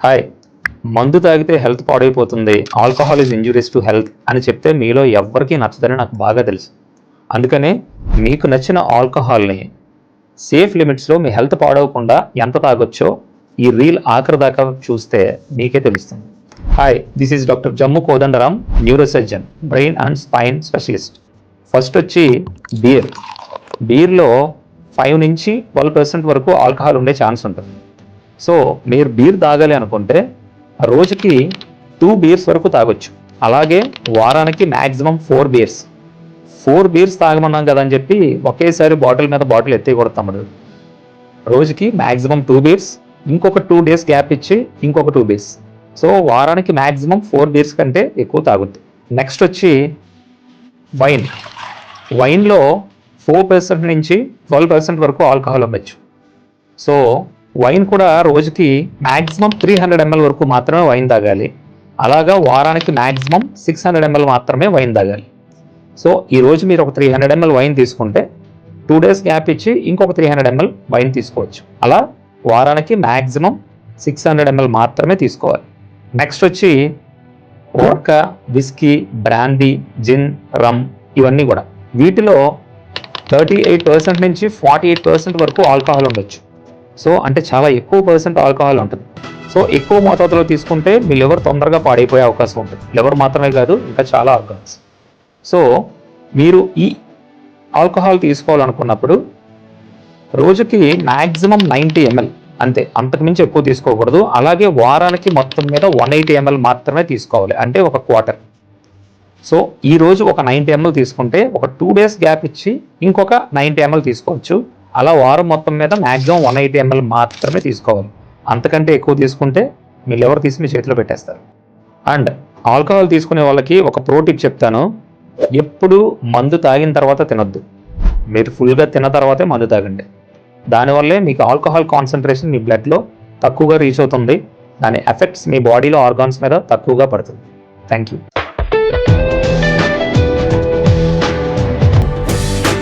Hi, మందు తాగితే health పాడైపోతుంది, alcohol is injurious to health అని చెప్తే మీలో ఎవ్వరికీ నచ్చదని నాకు బాగా తెలుసు. అందుకనే మీకు నచ్చిన ఆల్కహాల్ని సేఫ్ లిమిట్స్లో మీ హెల్త్ పాడవకుండా ఎంత తాగొచ్చో ఈ రీల్ ఆఖరి దాకా చూస్తే మీకే తెలుస్తుంది. Hi, this is doctor Jammu Kodandaram, neurosurgeon, brain and spine specialist. First వచ్చి బీర్లో 5 నుంచి 12% వరకు ఆల్కహాల్ ఉండే ఛాన్స్ ఉంటుంది. సో మీరు బీర్ తాగాలి అనుకుంటే రోజుకి 2 బీర్స్ వరకు తాగొచ్చు. అలాగే వారానికి మ్యాక్సిమం 4 బీర్స్ తాగమన్నాం కదా అని చెప్పి ఒకేసారి బాటిల్ మీద బాటిల్ ఎత్తేయకూడదు తమ్ముడు. రోజుకి మ్యాక్సిమం 2 బీర్స్, ఇంకొక 2 days గ్యాప్ ఇచ్చి ఇంకొక 2 బీర్స్. సో వారానికి మ్యాక్సిమం 4 బీర్స్ కంటే ఎక్కువ తాగుద్ది. నెక్స్ట్ వచ్చి వైన్లో 4% నుంచి 12% వరకు ఆల్కహాల్ అవ్వచ్చు. సో వైన్ కూడా రోజుకి మ్యాక్సిమం 300 ml వరకు మాత్రమే వైన్ తాగాలి. అలాగా వారానికి మ్యాక్సిమం 600 ml మాత్రమే వైన్ తాగాలి. సో ఈరోజు మీరు ఒక 300 ml వైన్ తీసుకుంటే 2 days గ్యాప్ ఇచ్చి ఇంకొక 300 ml వైన్ తీసుకోవచ్చు. అలా వారానికి మ్యాక్సిమం 600 ml మాత్రమే తీసుకోవాలి. నెక్స్ట్ వచ్చి వోడ్కా, విస్కీ, బ్రాందీ, జిన్, రమ్ ఇవన్నీ కూడా వీటిలో 38% నుంచి 48% వరకు ఆల్కహాల్ ఉండొచ్చు. సో అంటే చాలా ఎక్కువ పర్సెంట్ ఆల్కహాల్ ఉంటుంది. సో ఎక్కువ మోతాదులో తీసుకుంటే మీ లివర్ తొందరగా పాడైపోయే అవకాశం ఉంటుంది. లివర్ మాత్రమే కాదు, ఇంకా చాలా ఆర్గాన్స్. సో మీరు ఈ ఆల్కహాల్ తీసుకోవాలనుకున్నప్పుడు రోజుకి మ్యాక్సిమం 90 ml అంతే, అంతకుమించి ఎక్కువ తీసుకోకూడదు. అలాగే వారానికి మొత్తం మీద 180 ml మాత్రమే తీసుకోవాలి, అంటే ఒక క్వార్టర్. సో ఈరోజు ఒక 90 ml తీసుకుంటే ఒక 2 days గ్యాప్ ఇచ్చి ఇంకొక 90 ml తీసుకోవచ్చు. అలా వారం మొత్తం మీద మ్యాక్సిమం 180 ml మాత్రమే తీసుకోవాలి. అంతకంటే ఎక్కువ తీసుకుంటే మీ లివర్ తీసి మీ చేతిలో పెట్టేస్తారు. అండ్ ఆల్కహాల్ తీసుకునే వాళ్ళకి ఒక ప్రో టిప్ చెప్తాను. ఎప్పుడు మందు తాగిన తర్వాత తినొద్దు. మీరు ఫుల్గా తిన్న తర్వాతే మందు తాగండి. దానివల్లే మీకు ఆల్కహాల్ కాన్సన్ట్రేషన్ మీ బ్లడ్లో తక్కువగా రీచ్ అవుతుంది. దాని ఎఫెక్ట్స్ మీ బాడీలో ఆర్గాన్స్ మీద తక్కువగా పడుతుంది. Thank you.